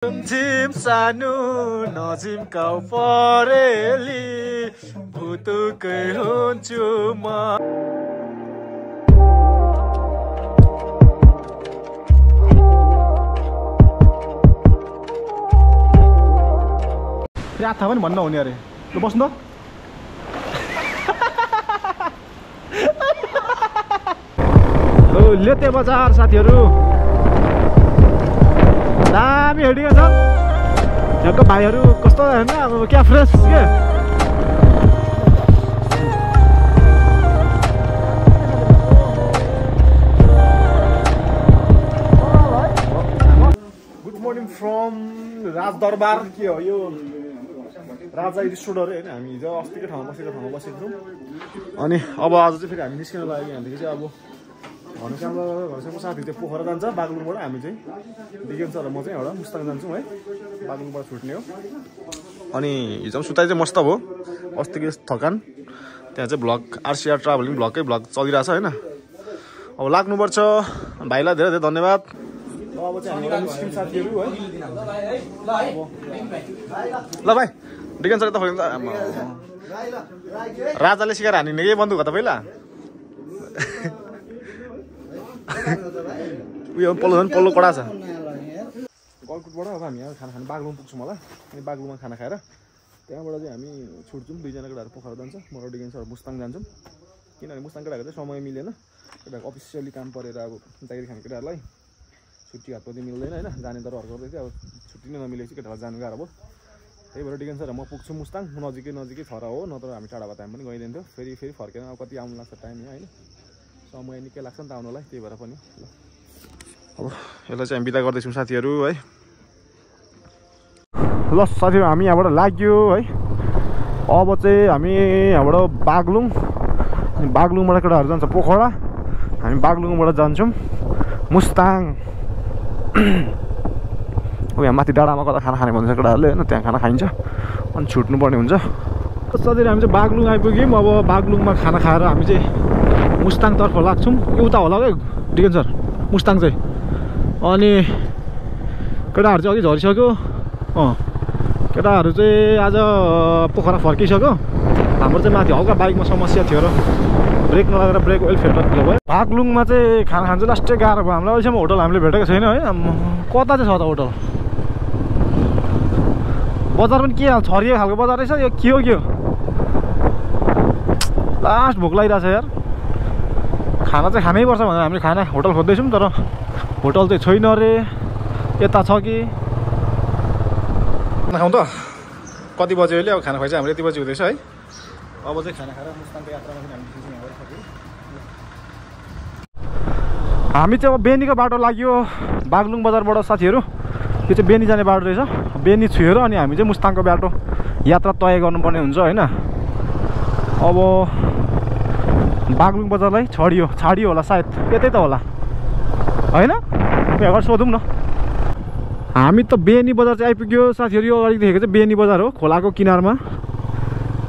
झिम सानो नजिमकाउ परेली भुतुकै हुन्छु म। आथा पनि भन्न हुने अरे। ल बस्नु त। लेते बजार साथीहरू दामी हेडिएको छ। यहाँको भाइहरू कस्तो होइन अब क्या फ्रेस के। गुड मर्निङ फ्रम राजदरबार के हो यो राजा रिसोर्टहरू होइन। हामी हिजो अस्तिको ठाउँमा बसेको थियौँ अनि अब आज चाहिँ फेरि हामी निस्किन लाग्यो। यहाँदेखि चाहिँ अब घरसँग साथी चाहिँ पोखरा जान्छ बागलुङबाट। हामी चाहिँ दिगेन सर र म चाहिँ एउटा मुस्ताङ जान्छौँ है। बागलुङबाट छुट्ने हो। अनि हिजो सुताइ चाहिँ मस्त भयो। अस्तिको थकान त्यहाँ चाहिँ भ्लग आरसिआर ट्राभलिङ भ्लगकै भ्लग चलिरहेछ होइन। अब लाग्नुपर्छ। भाइलाई धेरै धेरै धन्यवाद। अब चाहिँ हामी निस्किम साथीहरू है। ल भाइ दिगेन सर तपाईँ राजाले सिकाएर हानिने के बन्दुक हो त पहिला। उयो पल्लो कडा छ। गलकुटबाट अब हामी यहाँ खाना खानु बागलुङ पुग्छौँ होला। अनि बागलुङमा खाना खाएर त्यहाँबाट चाहिँ हामी छुट्छौँ। दुईजना केटाहरू पोखरा जान्छ, म र डिगेन सर मुस्ताङ जान्छौँ। किनभने मुस्ताङ केटाहरूको चाहिँ समय मिलेन। केटाहरूको अफिसियली काम परेर अब जागिरी खाने केटाहरूलाई छुट्टी हातपति मिल्दैन होइन। जाने तर गर्दै थियो। अब छुट्टी नै नमिलेपछि केटाहरूलाई जानु गाह्रो भयो। त्यही भएर डिगेन सर म पुग्छु मुस्ताङ। नजिकै छ र हो, नत्र हामी टाढा भए टाइम पनि गइदिन्थ्यो। फेरि फर्केर अब कति आउनु लाग्छ टाइम यहाँ होइन। समय निकै लाग्छ नि त आउनुलाई। त्यही भएर पनि ल अब यसलाई चाहिँ हामी बिदा गर्दैछौँ साथीहरू है। ल साथीहरू हामी यहाँबाट लाग्यो है। अब चाहिँ हामी यहाँबाट बागलुङबाट केटाहरू जान्छ पोखरा। हामी बागलुङबाट जान्छौँ मुस्ताङ। अब यहाँ माथि डाँडामा कता खाना खाने भन्छ केटाहरूले होइन। त्यहाँ खाना खाइन्छ अनि छुट्नुपर्ने हुन्छ। साथीहरू हामी चाहिँ बागलुङ आइपुग्यौँ। अब बागलुङमा खाना खाएर हामी चाहिँ मुस्ताङतर्फ लाग्छौँ। उता होला क्या डिगेन सर मुस्ताङ चाहिँ। अनि केटाहरू चाहिँ अघि झरिसक्यो। केटाहरू चाहिँ आज पोखरा फर्किसक्यो। हाम्रो चाहिँ माथि हल्का बाइकमा समस्या थियो र ब्रेक नलागेर ब्रेक ओइल फेर्न ढिलो भयो। बागलुङमा चाहिँ खाना खानु चाहिँ लास्टै गाह्रो भयो हामीलाई। अहिलेसम्म होटल हामीले भेटेको छैन है। कता चाहिँ छ त होटल? बजार पनि के छरिएको खालको बजार रहेछ यो। के हो लास्ट भोक लागिरहेछ यार। खाना चाहिँ खानै पर्छ भनेर हामीले खाना होटल खोज्दैछौँ तर होटल चाहिँ छैन अरे। यता छ कि खाना खाउँ त। कति बज्यो अहिले? अब खाना खुवाइ चाहिँ हामीले यति बजी हुँदैछ है। अब चाहिँ खाना खाएर मुस्ताङको यात्रामा हामी चाहिँ अब बेनीको बाटो लाग्यो बागलुङ बजारबाट साथीहरू। यो चाहिँ बेनी जाने बाटो रहेछ। बेनी छुएर अनि हामी चाहिँ मुस्ताङको बाटो यात्रा तय गर्नुपर्ने हुन्छ होइन। अब बागलुङ बजारलाई छाडियो होला सायद। यतै त होला होइन। यहाँ सोधौँ न। हामी त बेनी बजार चाहिँ आइपुग्यो साथीहरू। यो अगाडि देखेको चाहिँ बेनी बजार हो, खोलाको किनारमा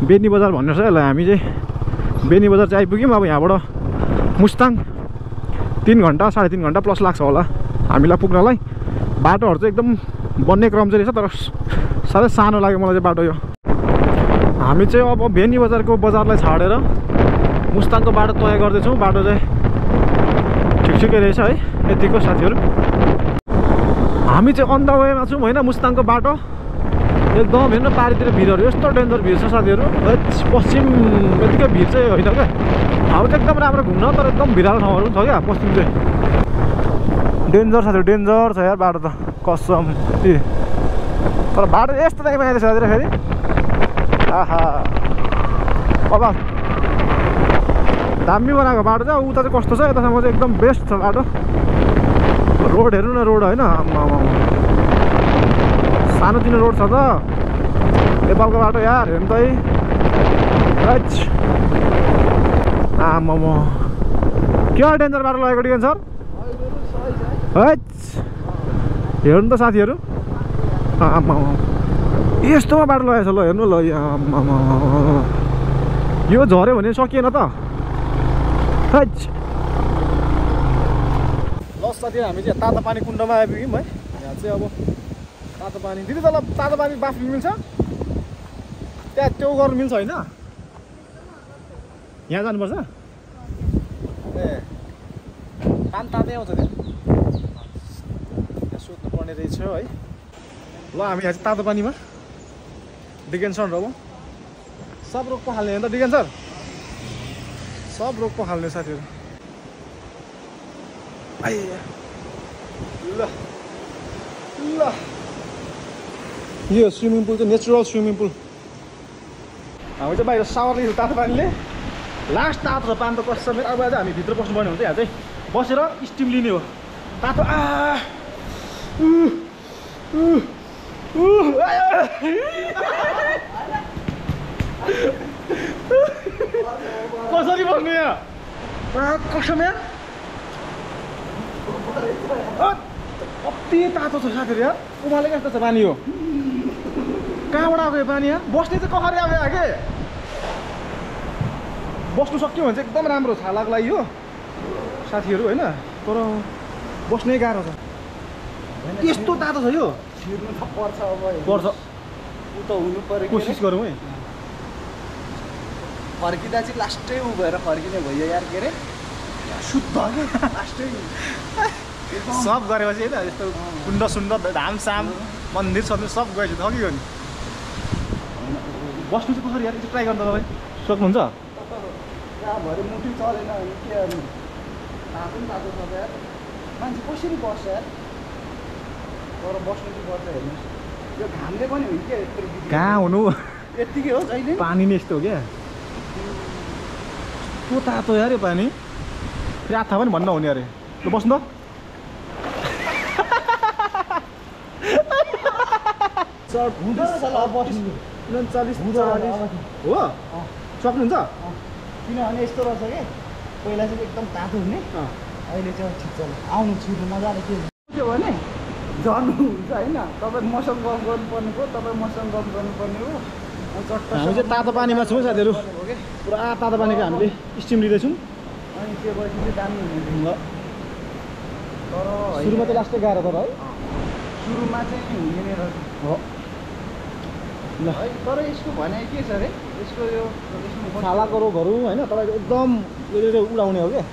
बेनी बजार भन्नु छ यसलाई। हामी चाहिँ बेनी बजार चाहिँ आइपुग्यौँ। अब यहाँबाट मुस्ताङ 3 घन्टा 3.5 घन्टा प्लस लाग्छ होला हामीलाई पुग्नलाई। बाटोहरू चाहिँ एकदम बन्ने क्रम चाहिँ रहेछ तर साह्रै सानो लाग्यो मलाई चाहिँ बाटो यो। हामी चाहिँ अब बेनी बजारको बजारलाई छाडेर मुस्ताङको बाटो तय गर्दैछौँ। बाटो चाहिँ ठिकै रहेछ है यतिको साथीहरू। हामी चाहिँ अन द वेमा छौँ होइन मुस्ताङको बाटो। एकदम हेर्नु पारितिर भिडहरू यस्तो डेन्जर भिड छ साथीहरू। पश्चिम यतिकै भिड चाहिँ होइन क्या। ठाउँ चाहिँ एकदम राम्रो घुम्न तर एकदम भिडालो ठाउँहरू पनि छ क्या पश्चिम चाहिँ। डेन्जर साथीहरू डेन्जर छ यार बाटो त कसम। तर बाटो यस्तो दामी बनाइदिएछ साथीहरू फेरि। आहा अब दामी बनाएको बाटो चाहिँ। उता चाहिँ कस्तो छ यतासम्म चाहिँ एकदम बेस्ट छ बाटो। रोड हेर्नु न रोड होइन। सानोतिनो रोड छ त नेपालको बाटो यार हेर्नु त है। आम्मामा के डेन्जर बाटो लगेको डिगेन सर। हेर्नु त साथीहरू। आम्मामा यस्तोमा बाटो लगाएछ ल हेर्नु ल। आम्मामा यो झऱ्यो भने सकिएन त। ल साथीहरू हामी चाहिँ तातो पानी कुण्डमा आइपुग्यौँ है। यहाँ चाहिँ अब तातो पानी दिदी तल तातो पानी बाफ मिल्छ त्यहाँ त्यो गर्नु मिल्छ होइन यहाँ जानुपर्छ ए पानी तातै आउँछ त्यहाँ सोध्नु पर्ने रहेछ है ल हामी यहाँ चाहिँ तातो पानीमा डिकेन सर अब सब रोग पखाल्ने होइन त डिकेन सर सब रोग पखाल्ने साथीहरू ल ल यो स्विमिङ पुल चाहिँ नेचुरल स्विमिङ पुल हामी चाहिँ बाहिर सावर लिएको तातो पानीले लास्ट तातो छ पानी त कस्तो मेरो अब चाहिँ हामी भित्र बस्नुपर्ने हुन्छ यहाँ चाहिँ बसेर स्टिम लिने हो तातो कसरी बस्नु यहाँ कसम यहाँ कति तातो छ साथीहरू यहाँ उमाले कस्तो छ पानी हो कहाँबाट आएको यो पानी यहाँ बस्ने चाहिँ कसरी आयो यहाँ के बस्नु सक्यो भने चाहिँ एकदम राम्रो छालाको लागि हो साथीहरू होइन तर बस्नै गाह्रो छ यस्तो तातो छ यो पर्छ अब पर्छ उ त हुनु पर्यो कोसिस गरौँ है फर्किँदा चाहिँ लास्टै उ भएर फर्किने भयो यार के अरे शुद्ध लास्टै सब गरेपछि होइन यस्तो कुण्ड सुण्ड धामसाम मन्दिर सन्दिर सब गएपछि थकियो नि बस्नु चाहिँ कसरी यार एकचोटि ट्राई गर्नु तपाईँ सक्नुहुन्छ भरे मुटु चलेन भने के गर्नु तातो पनि तातो छ यार मान्छे कसरी बस्छ यार तर बस्नु चाहिँ पर्छ हेर्नुहोस् यो घामले पनि हो क्या यत्रो कहाँ हुनु यत्तिकै हो जहिले पानी नै यस्तो हो क्या त्यो तातो यार यो पानी फेरि आथा पनि भन्न हुने अरे ल बस्नु त बस्नु 39 हो सक्नुहुन्छ किनभने यस्तो रहेछ कि पहिला चाहिँ एकदम तातो हुने अहिले चाहिँ ठिक छ आउनु छिर्नु मजाले के भने झर्नु हुन्छ होइन तपाईँ मसँग गफ गर्नुपर्ने हो तपाईँ मसँग गफ गर्नुपर्ने हो हामी चाहिँ तातो पानीमा छौँ साथीहरू पुरा तातो पानीको हामीले स्टिम लिँदैछौँ अनि त्यो भएपछि चाहिँ दामी हुने तर सुरुमा चाहिँ लास्टै गाह्रो तर है सुरुमा चाहिँ हुने नै रहेछ हो ल है तर यसको भनाइ के छ अरे यसको यो छालाको रोगहरू होइन तपाईँको एकदम यो उडाउने हो क्या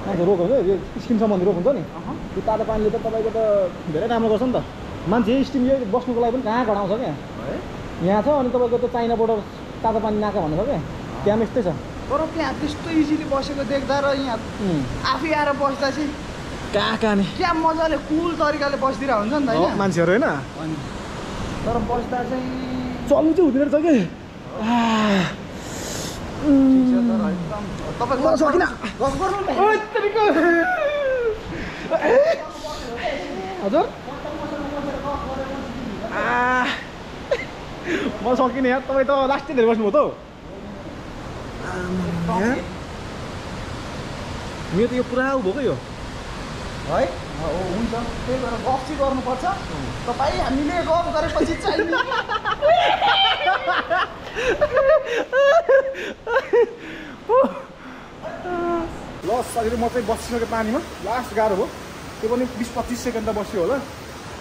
मान्छे रोग हुन्छ यो स्किन सम्बन्धी रोग हुन्छ नि त्यो तातो पानीले त तपाईँको त धेरै राम्रो गर्छ नि त मान्छे स्टिम यो बस्नुको लागि पनि कहाँ घडाउँछ क्या यहाँ छ अनि तपाईँको त्यो चाइना बोर्डर तातो पानी नाका भन्नु छ क्या त्यहाँ यस्तै छ तर त्यहाँ त्यस्तो इजिली बसेको देख्दा र यहाँ आफै आएर बस्दा चाहिँ कहाँ नि क्या मजाले कुल तरिकाले बसिदिरहेको हुन्छ नि त होइन मान्छेहरू होइन तर बस्दा चाहिँ चल्नु चाहिँ हुँदैन रहेछ कि हजुर म सकिनँ यहाँ तपाईँ त लास्टै धेरै बस्नुभयो त मेरो त यो पुरा उ भएको यो है हुन्छ त्यही भएर गफ चाहिँ गर्नुपर्छ तपाईँ हामीले गफ गरेपछि चाहिँ ल सकेर म चाहिँ बसिसकेँ पानीमा लास्ट गाह्रो हो त्यो पनि 20-25 सेकेन्ड त बस्यो होला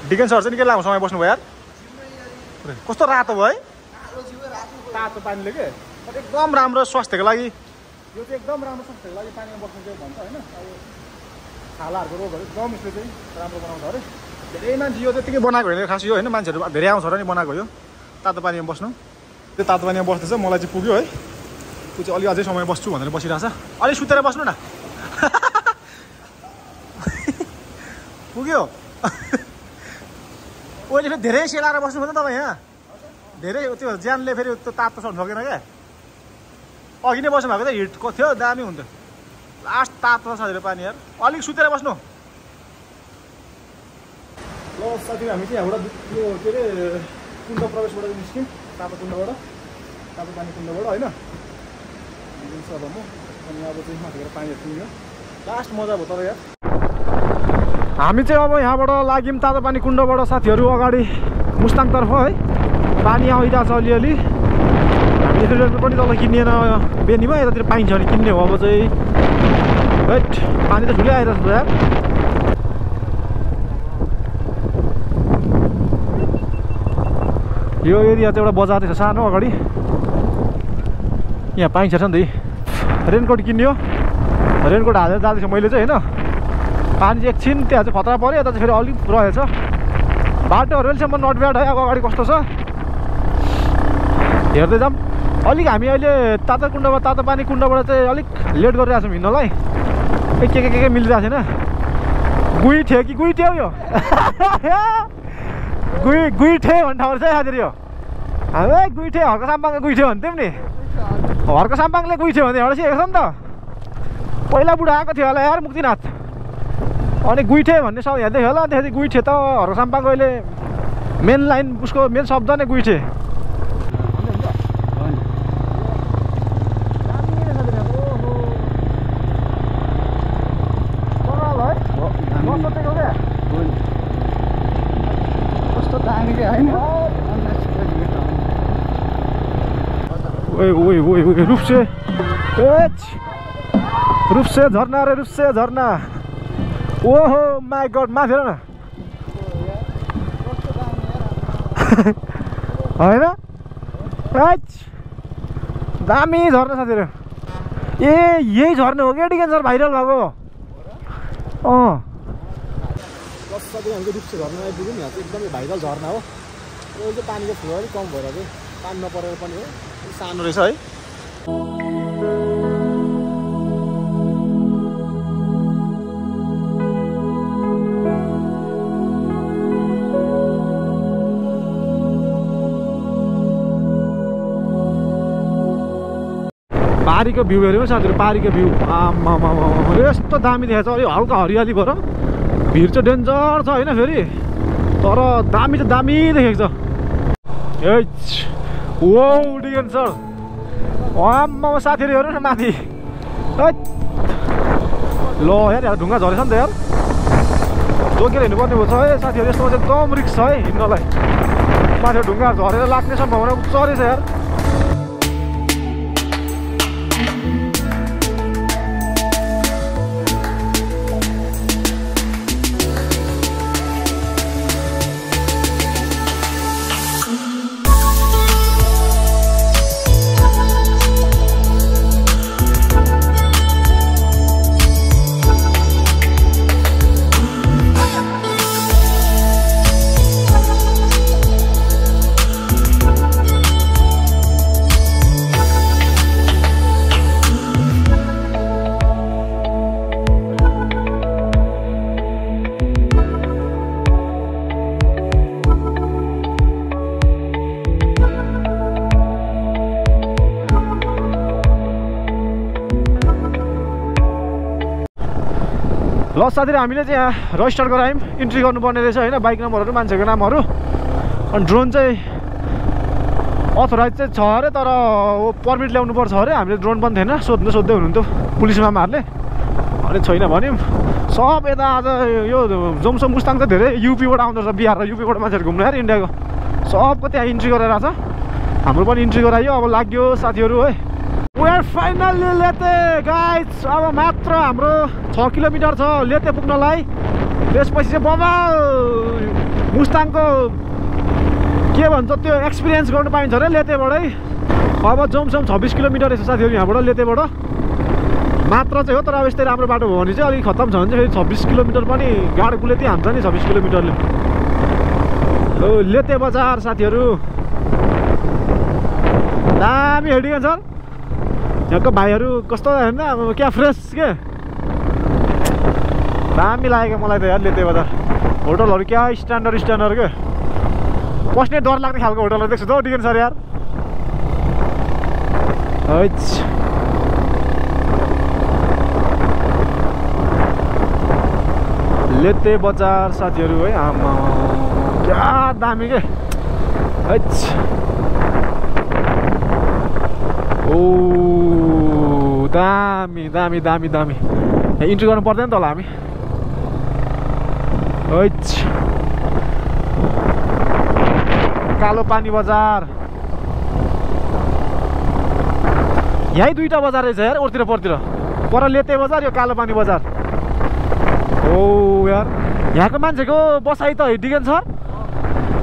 डिकेन सर चाहिँ निकै लामो समय बस्नुभयो यार कस्तो रातो भयो है तातो पानीले के एकदम राम्रो स्वास्थ्यको लागि यो चाहिँ एकदम राम्रो स्वास्थ्यको लागि पानीमा बस्नु चाहिँ भन्छ होइन अब छालाहरूको रोगहरू एकदम यसले चाहिँ राम्रो बनाउँछ अरे धेरै मान्छे यो त्यतिकै बनाएको होइन खास यो होइन मान्छेहरू धेरै आउँछ र नि बनाएको यो तातो पानीमा बस्नु त्यो तातो पानीमा बस्दैछ मलाई चाहिँ पुग्यो है त्यो चाहिँ अलि अझै समय बस्छु भनेर बसिरहेछ अलिक सुतेर बस्नु न पुग्यो ओहिले फेरि धेरै सेलाएर बस्नु पर्छ तपाईँ यहाँ धेरै त्यो ज्यानले फेरि त्यो तातो सक्नु सकेन क्या अघि नै बस्नु भएको त हिटको थियो दामी हुन्थ्यो लास्ट तातो छ पानी यार अलिक सुतेर बस्नु ल साथी हामी चाहिँ यहाँबाट यो के अरे कुण्ड प्रवेशबाट निस्क्यौँ तातो कुण्डबाट तातो पानी कुण्डबाट होइन अब म अनि अब चाहिँ माथिबाट पानीहरू पियो लास्ट मजा भयो तर यार हामी चाहिँ अब यहाँबाट लाग्यौँ तातो पानी कुण्डबाट साथीहरू अगाडि मुस्ताङतर्फ है पानी आइरहेको छ अलिअलि हामी रेलवे पनि तल किनिएन बेनीमा यतातिर पाइन्छ भने किन्ने हो अब चाहिँ राइट पानी त ठुलै आइरहेको छ यार यो एरिया चाहिँ एउटा बजार छ सानो अगाडि यहाँ पाइन्छ नि त रेनकोट किन्यो रेनकोट हालेर जाँदैछ मैले चाहिँ होइन पानी चाहिँ एकछिन त्यहाँ चाहिँ खतरा पऱ्यो यता चाहिँ फेरि अलिक रहेछ बाटोहरू अहिलेसम्म नट ब्याड है अब अगाडि कस्तो छ हेर्दै जाऊँ अलिक हामी अहिले तातो पानी कुण्डबाट चाहिँ अलिक लेट गरिरहेको छौँ हिँड्नलाई के मिलिरहेको छैन गुइठे कि गुइठे हो यो गुइठे भन्ने ठाउँहरू चाहिँ साथीहरू यो हामी गुइठे हर्क साम्बाङले गुइठे भन्थ्यौँ नि हर्क साम्बाङले गुइठे भन्थ्यो एउटा सिकेको छ नि त पहिला बुढा आएको थियो होला यार मुक्तिनाथ अनि गुइठे भन्ने शब्द हेर्दै होला त्यसपछि गुइठे त हर्क साम्बाङको अहिले मेन लाइन उसको मेन शब्द नै गुइठे रूपसे झरना रे रूपसे झरना ओहो माई गड माथि हेर न होइन दामी झर्ना साथीहरू ए यही झर्ना हो क्या डिकेन सर भाइरल भएको हामीले रूपसे झर्ना आइपुग्यौँ यहाँ चाहिँ एकदमै भाइरल झर्ना हो यो चाहिँ पानीको फ्लो अलिक कम भएर चाहिँ पानी नपरेर पनि हो सानो रहेछ है पारीको भ्यू हेऱ्यो साथीहरू पारीको भ्यू यस्तो दामी देखेको छ अलिक हल्का हरियाली भएर भिड चाहिँ डेन्जर छ होइन फेरि तर दामी चाहिँ दामी देखेको छ ए ओ डिगेन सर आम्मा साथीहरू हेर्नु न माथि ल यार यहाँ ढुङ्गा झरेछ नि त यार जोगेर हिँड्नुपर्ने भएको छ है साथीहरू यस्तोमा चाहिँ एकदम रिस्क छ है हिँड्नलाई माथि ढुङ्गा झरेर लाग्ने सम्भावना उच्च रहेछ यार ल साथीहरू हामीले चाहिँ यहाँ रजिस्टर गरायौँ इन्ट्री गर्नुपर्ने रहेछ होइन बाइक नम्बरहरू मान्छेको नामहरू अनि ड्रोन चाहिँ अथोराइज चाहिँ छ अरे तर पर्मिट ल्याउनुपर्छ अरे हामीले ड्रोन पनि थिएन सोध्दै हुनुहुन्थ्यो पुलिस मामाहरूले अनि छैन भन्यौँ सब यता आज यो जोमसोम मुस्ताङ चाहिँ धेरै युपीबाट आउँदो रहेछ बिहार र युपीबाट मान्छेहरू घुम्नु यार इन्डियाको सबको त्यहाँ इन्ट्री गरेर छ हाम्रो पनि इन्ट्री गरायो अब लाग्यो साथीहरू है We are finally लेते गाइज अब मात्र हाम्रो 6 किलोमिटर छ लेते पुग्नलाई त्यसपछि चाहिँ बबाल मुस्ताङको के भन्छ त्यो एक्सपिरियन्स गर्नु पाइन्छ अरे लेतेबाटै अब जोमसोम 26 किलोमिटर रहेछ साथीहरू यहाँबाट लेतेबाट मात्र चाहिँ हो तर अब यस्तै राम्रो बाटो भयो भने चाहिँ अलिक खत्तम छ भने चाहिँ फेरि 26 किलोमिटर पनि गाडो कुलेती हान्छ नि 26 किलोमिटरले हो लेते बजार साथीहरू दामी हेडिङ छ यहाँको भाइहरू कस्तो होइन अब क्या फ्रेस के दामी लागेको मलाई त यार लेते बजार होटलहरू क्या स्ट्यान्डर्ड के पस्ने डर लाग्ने खालको होटलहरू देख्छु त हौ डिगेन सर यार लेते बजार साथीहरू है आमा क्या दामी के ओ दामी दामी दामी दामी यहाँ इन्ट्री गर्नु पर्दैन त होला हामी कालो पानी बजार यहीँ दुईटा बजार रहेछ यार उरतिर पर लेते बजार यो कालो पानी बजार ओ यार यहाँको मान्छेको बसाइ त डिगेन सर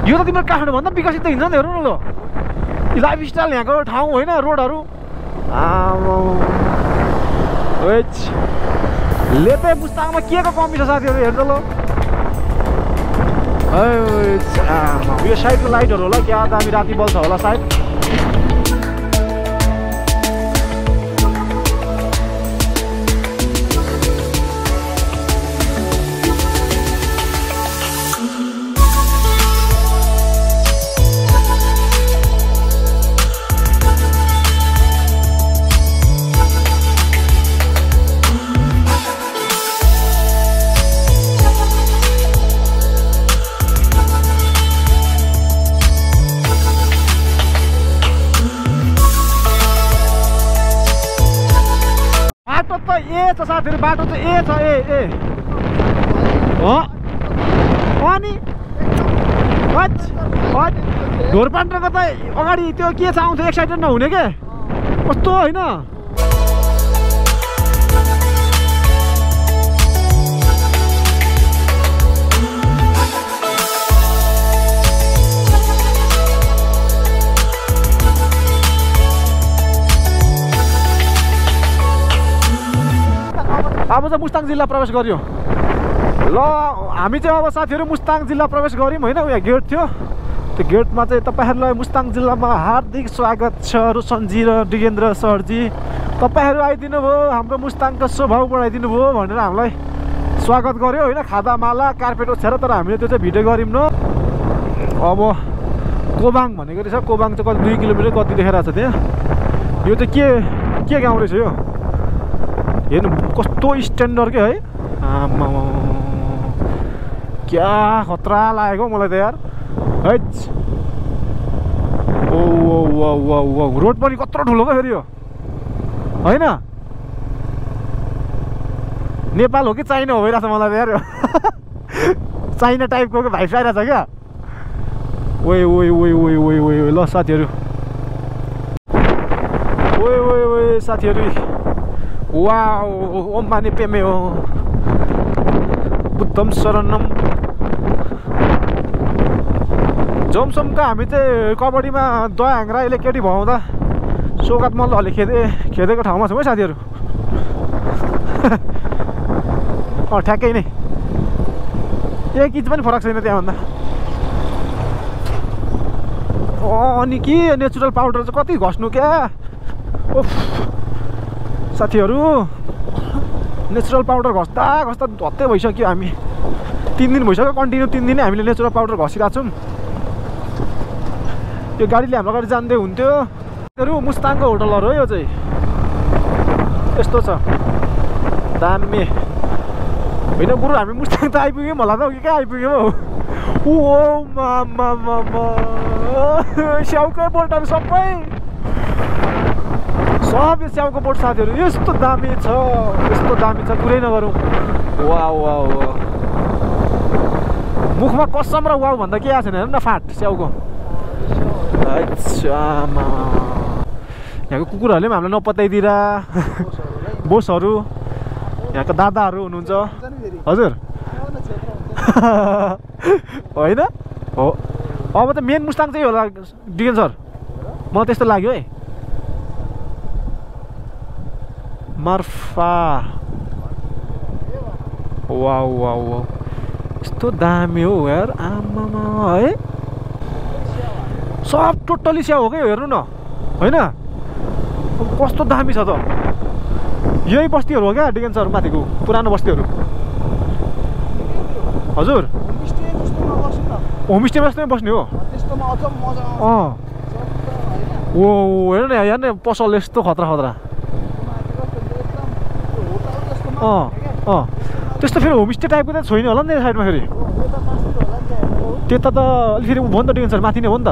यो त तिम्रो काठमाडौँभन्दा विकसित त हिँड्छ नि हेर्नु न ल लाइफस्टाइल यहाँको ठाउँ होइन रोडहरू लेते मुस्ताङमा के को कमी छ साथीहरू हेर्नु ल यो साइडको लाइटहरू होला क्या दामी राति बल्छ होला सायद साथीहरू बाटो चाहिँ ए छ ए हो अनि ढोरपाण्ड्रको त अगाडि त्यो के छ आउँथ्यो एक्साइटेड नहुने के कस्तो होइन अब चाहिँ मुस्ताङ जिल्ला प्रवेश गर्यो ल हामी चाहिँ अब साथीहरू मुस्ताङ जिल्ला प्रवेश गऱ्यौँ होइन यहाँ गेट थियो त्यो गेटमा चाहिँ तपाईँहरूलाई मुस्ताङ जिल्लामा हार्दिक स्वागत छ रोशनजी र डिगेन्द्र सरजी तपाईँहरू आइदिनु भयो हाम्रो मुस्ताङको स्वभाव बढाइदिनु भयो भनेर हामीलाई स्वागत गर्यो होइन खादा माला कार्पेट ओछ्याएर तर हामीले त्यो चाहिँ भिडियो गऱ्यौँ न अब कोबाङ भनेको रहेछ कोबाङ चाहिँ कति 2 किलोमिटर कति देखाइरहेको छ त्यहाँ यो चाहिँ के गाउँ रहेछ यो हेर्नु कस्तो स्ट्यान्डर्ड के है आमा क्या खतरा लागेको मलाई त यार है ओ रोड पनि कत्रो ठुलो क्या फेरि यो होइन नेपाल हो कि चाइना हो भइरहेछ मलाई त यार चाइना टाइपको भाइस आइरहेछ क्या ओ ल साथीहरू ओ साथीहरू वाओ ओम माने पेमे हो बुद्धम शरणम जमसमका हामी चाहिँ कबड्डीमा दयाङ राईले केटी भगाउँदा सौगात मल्लहरूले खेदेको ठाउँमा छौँ है साथीहरू ठ्याक्कै नै 1 इन्च पनि फरक छैन त्यहाँभन्दा अनि के नेचुरल पाउडर चाहिँ कति घस्नु क्या ओफ साथीहरू नेचुरल पाउडर घस्दा हत्तै भइसक्यो हामी 3 दिन भइसक्यो कन्टिन्यू 3 दिन हामीले नेचुरल पाउडर घसिरहेको छौँ यो गाडीले हाम्रो गाडी जान्दै हुन्थ्यो मुस्ताङको होटलहरू हो यो चाहिँ यस्तो छ दामी होइन गुरु हामी मुस्ताङ त आइपुग्यौँ होला त कहाँ आइपुग्यौँ हौ ओ मा स्याउकै बोल्टहरू सबै सब यो स्याउको बोट साथीहरू यस्तो दामी छ कुरै नगरौँ वाउ मुखमा कसम र वाउ भन्दा के आएको छैन हेर्नु न फाट स्याउको यहाँको कुकुरहरूले पनि हामीलाई नपत्याइदिएर बोसहरू यहाँको दादाहरू हुनुहुन्छ हजुर होइन हो अब त मेन मुस्ताङ चाहिँ होला डिगेन सर मलाई त्यस्तो लाग्यो है मार्फा वाउ यस्तो दामी हो यार आमामा है सब टोटली स्याउ हो क्या हेर्नु न होइन कस्तो दामी छ त यही बस्तीहरू हो क्या डिगेन सर माथिको पुरानो बस्तीहरू हजुर होमस्टेमा जस्तै बस्ने हो ओ हेर्नु न यहाँ नि पसल यस्तो खतरा त्यस्तो फेरि होमस्टे टाइपको त छैन होला नि त साइडमा फेरि त्यता त अलि फेरि भयो नि त डिगेन सर माथि नै हो नि त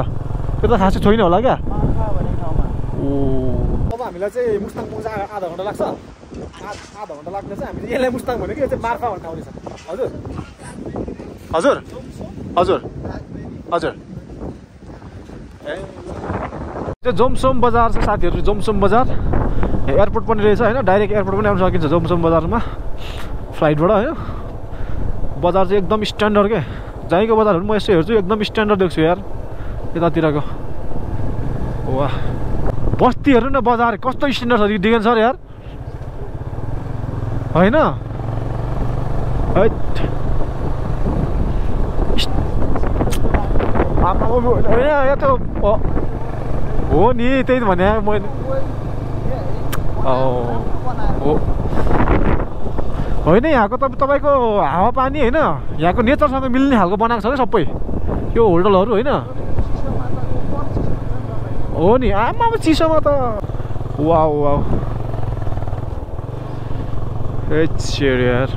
त्यता खासै छैन होला क्या अब हामीलाई चाहिँ मुस्ताङ पुग्छ आधा घन्टा लाग्छ आधा घन्टा लाग्ने चाहिँ हामीले यसलाई मुस्ताङ भनेको यो चाहिँ मार्फा भन्ने ठाउँ रहेछ हजुर हजुर हजुर हजुर त्यो जोमसोम बजार छ साथीहरू जोमसोम बजार एयरपोर्ट पनि रहेछ होइन डाइरेक्ट एयरपोर्ट पनि आउन सकिन्छ जोमसोम बजारमा फ्लाइटबाट होइन बजार चाहिँ एकदम स्ट्यान्डर्ड के जहीँको बजारहरू म यसो हेर्छु एकदम स्ट्यान्डर्ड देख्छु यार यतातिरको वाह बस्ती हेर्नु न बजार कस्तो स्ट्यान्डर्ड छ डिगेन सर यार होइन यहाँ त हो नि त्यही त भने मैले होइन यहाँको तपाईँको हावापानी होइन यहाँको नेचरसँग मिल्ने खालको बनाएको छ क्या सबै यो होटलहरू होइन हो नि आमा अब चिसोमा त वाउ वाउ यार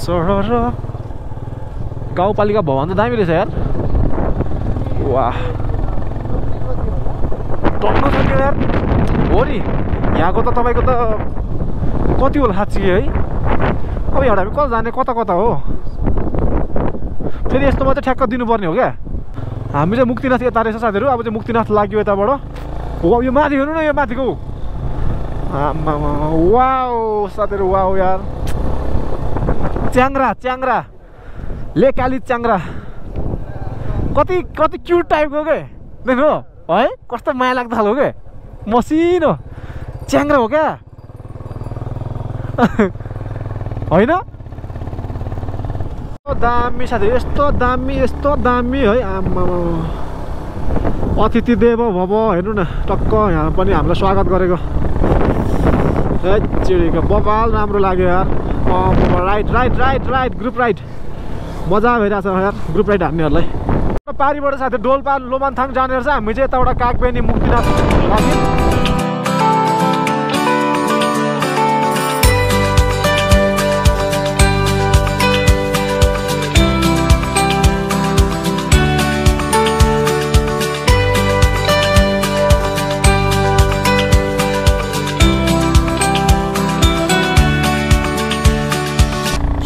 सरर गाउँपालिका भवन त दामी रहेछ यार वाह टन्नु छ नि यार हो नि यहाँको त तपाईँको त कति होला साँच्ची है अब एउटा हामी कता जाने कता कता हो फेरि यस्तोमा चाहिँ ठ्याक्क दिनुपर्ने हो क्या हामी चाहिँ मुक्तिनाथ यता रहेछ साथीहरू अब चाहिँ मुक्तिनाथ लाग्यो यताबाट हो यो माथि हेर्नु न यो माथिको आमा वाउ साथीहरू वाउ यार च्याङ्ग्रा ले काली च्याङ्ग्रा कति कति क्युट टाइपको के देख्नु है कस्तो माया लाग्दो खालको के मसिनो च्याङ्ग्रा हो क्या होइन दामी साथी यस्तो दामी है आमा अतिथि देव भव हेर्नु न टक्क यहाँ पनि हामीलाई स्वागत गरेको चिडीको बबाल राम्रो लाग्यो यार राइट ग्रुप राइड मजा भइरहेछ यार ग्रुप राइड हान्नेहरूलाई पारीबाट साथी डोल्पा लोमानथाङ जाने रहेछ हामी चाहिँ यताबाट कागबेनी मुक्तिनाथ लाग्यो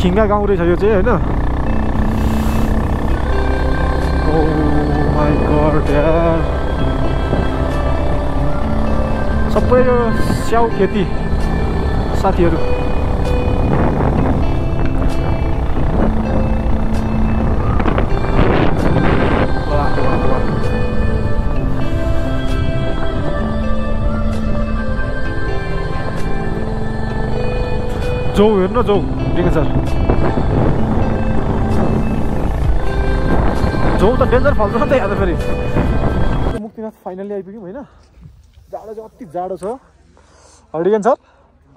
खिङ्गा गाउँ रहेछ यो चाहिँ होइन माई गॉड यार सबै यो स्याउ खेती साथीहरू जाउ हेर्नु जाउ ठिकै छ जाउ त डेन्जर फल्छ नि त यहाँ त फेरि मुक्तिनाथ फाइनली आइपुग्यौँ होइन जाडो चाहिँ अति जाडो छ हर्डिगन सर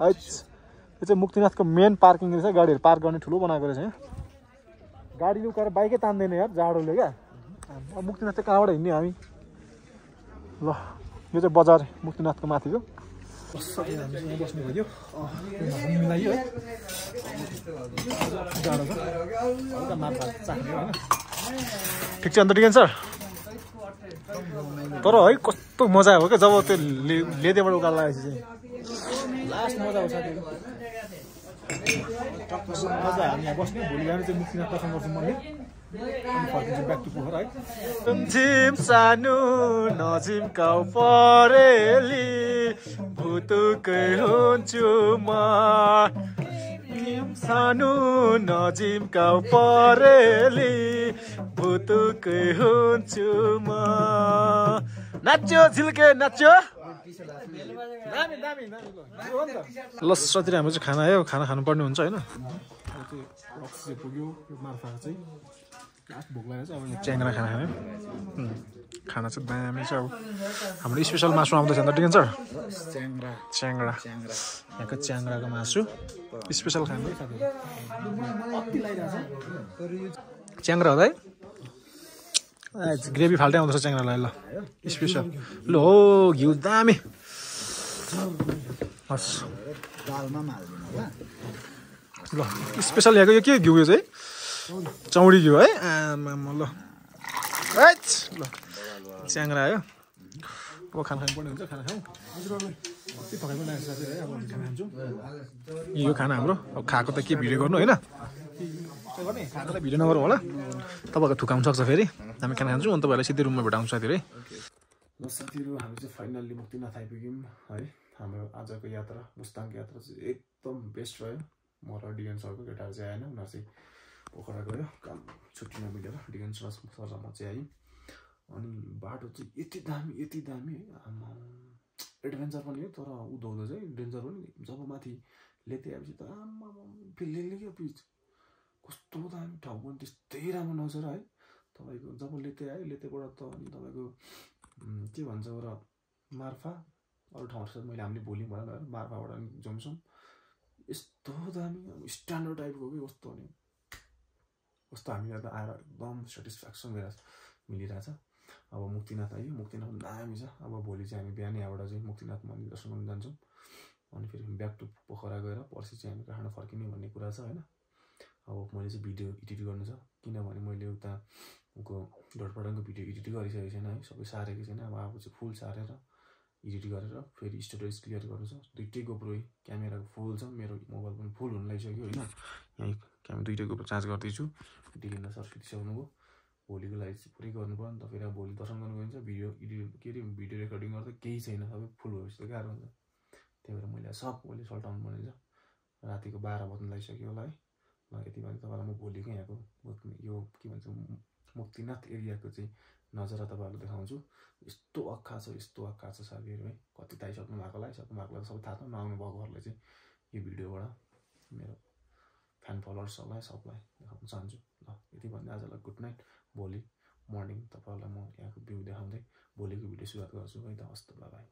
है यो चाहिँ मुक्तिनाथको मेन पार्किङ रहेछ गाडीहरू पार्क गर्ने ठुलो बनाएको रहेछ यहाँ गाडी उकाएर बाइकै तान्दैन यार जाडोले क्या अब मुक्तिनाथ चाहिँ कहाँबाट हिँड्ने हामी ल यो चाहिँ बजार मुक्तिनाथको माथिको बस्नु भयो मिलायो है जाडो छ हल्का माछा चाख्ने होइन ठिक छ अन्त ठिक सर तर है कस्तो मजा हो क्या जब त्यो लेदेबाट उकालो लगाएपछि चाहिँ लास्ट मजा हो साथीहरू मजा हामी यहाँ बस्ने भोलि बिहान चाहिँ मुक्तिनाथ दर्शन गर्छौँ मैले फर्किन्छौँ ब्याक टु पोखरा है झिम सानो नजिम्काउ परेली भुतुकै हुन्छु म सानो नजिम्काउ परेली भुतुकै हुन्छु म नाच्यो झिल्के नाच्यो ल साथीहरू हाम्रो चाहिँ खाना आयो खाना खानुपर्ने हुन्छ होइन पुग्यो मार्फा चाहिँ लास्ट भोक लागेको छ अब च्याङ्ग्रा खाना खायो खाना चाहिँ दामी छ अब हाम्रो स्पेसल मासु आउँदैछ अन्त ठिक छ च्याङ्ग्रा यहाँको च्याङ्ग्राको मासु स्पेसल खानु च्याङ्ग्रा होला है ग्रेभी फाल्टै आउँदैछ च्याङ्ग्रालाई ल स्पेसल ल हो घिउ दामी हस् ल स्पेसल यहाँको यो के घिउ यो चाहिँ चौडी घिउ है आमा ल ल च्याङ्ग्रा आयो अब खाना खानुपर्ने हुन्छ खाना खाउँ कति थकाइ पनि लागेको साथीहरू है अब खाना खान्छौँ यो खाना हाम्रो अब खाएको त के भिडियो गर्नु होइन खाएको त भिडियो नगरौँ होला तपाईँको थुकाउनु सक्छ फेरि हामी खाना खान्छौँ अनि तपाईँहरूलाई सिधै रुममा भेटाउँछ साथीहरू है ल साथीहरू हामी चाहिँ फाइनल्ली मुक्तिनाथ आइपुग्यौँ है हाम्रो आजको यात्रा मुस्ताङको यात्रा चाहिँ एकदम बेस्ट रह्यो। म र डिएन सरको केटाहरू चाहिँ आएन, उनीहरू चाहिँ पोखरा गयो काम छुट्टीमा मिलेर। डिएन सर र म चाहिँ आयौँ। अनि बाटो चाहिँ यति दामी आमा एडभेन्चर पनि हो, तर उदाउँदो चाहिँ डेन्जर पनि। जब माथि लेते आएपछि त आमा फिल्ले क्या पिच कस्तो दामी ठाउँ पनि त्यस्तै राम्रो नजर है। तपाईँको जब लेते आयो, लेतेबाट त अनि तपाईँको के भन्छ र मार्फा अरू ठाउँहरू मैले हामीले भोलि भनेर मार्फाबाट अनि जमसम यस्तो दामी स्ट्यान्डर्ड टाइपको कि कस्तो भने कस्तो हामीलाई त आएर एकदम सेटिस्फ्याक्सन मिलिरहेछ। अब मुक्तिनाथ आयो, मुक्तिनाथ दामी छ। अब भोलि चाहिँ हामी बिहानै यहाँबाट चाहिँ मुक्तिनाथ मन्दिर दर्शन गर्न जान्छौँ। अनि फेरि ब्याक टु पोखरा गएर पर्सि चाहिँ हामी काठमाडौँ फर्किने भन्ने कुरा छ होइन। अब मैले चाहिँ भिडियो एडिट गर्नु छ, किनभने मैले उता डटपटनको भिडियो एडिट गरिसकेको छैन है, सबै सारेको छैन। अब चाहिँ फुल सारेर एडिट गरेर फेरि स्टोरेज क्लियर गर्नु छ। दुइटै गोप्रो क्यामेराको फुल छ, मेरो मोबाइल पनि फुल हुन लागिसक्यो होइन। यहीँ क्यामेरा दुइटै गोप्रो चार्ज गर्दैछु। डिएन सर सुतिसक्नुभयो, भोलिको लागि चाहिँ पुरै गर्नु पऱ्यो नि त। फेरि अब भोलि दर्शन गर्नु गइन्छ, भिडियो एडिट के अरे भिडियो रेकर्डिङ गर्दा केही छैन, सबै फुल भएपछि त गाह्रो हुन्छ। त्यही भएर मैले सब मैले सल्टाउनु पर्ने छ। रातिको 12 बज्न लागिसक्यो होला है। ल यति भने तपाईँलाई म भोलिको यहाँको यो के भन्छ मुक्तिनाथ एरियाको चाहिँ नजारा तपाईँहरूलाई देखाउँछु। यस्तो अक्खा छ साथीहरू है। कति त आइसक्नु भएकोलाई सबै थाहा छ, नआउनु भएकोहरूलाई चाहिँ यो भिडियोबाट मेरो फ्यान फलोवर्सहरूलाई सबलाई देखाउन चाहन्छु। ल यति भन्दै आजलाई गुड नाइट। भोलि मर्निङ तपाईँहरूलाई म यहाँको भ्यू देखाउँदै भोलिको भिडियो सुरुवात गर्छु है त। हस्त बाई।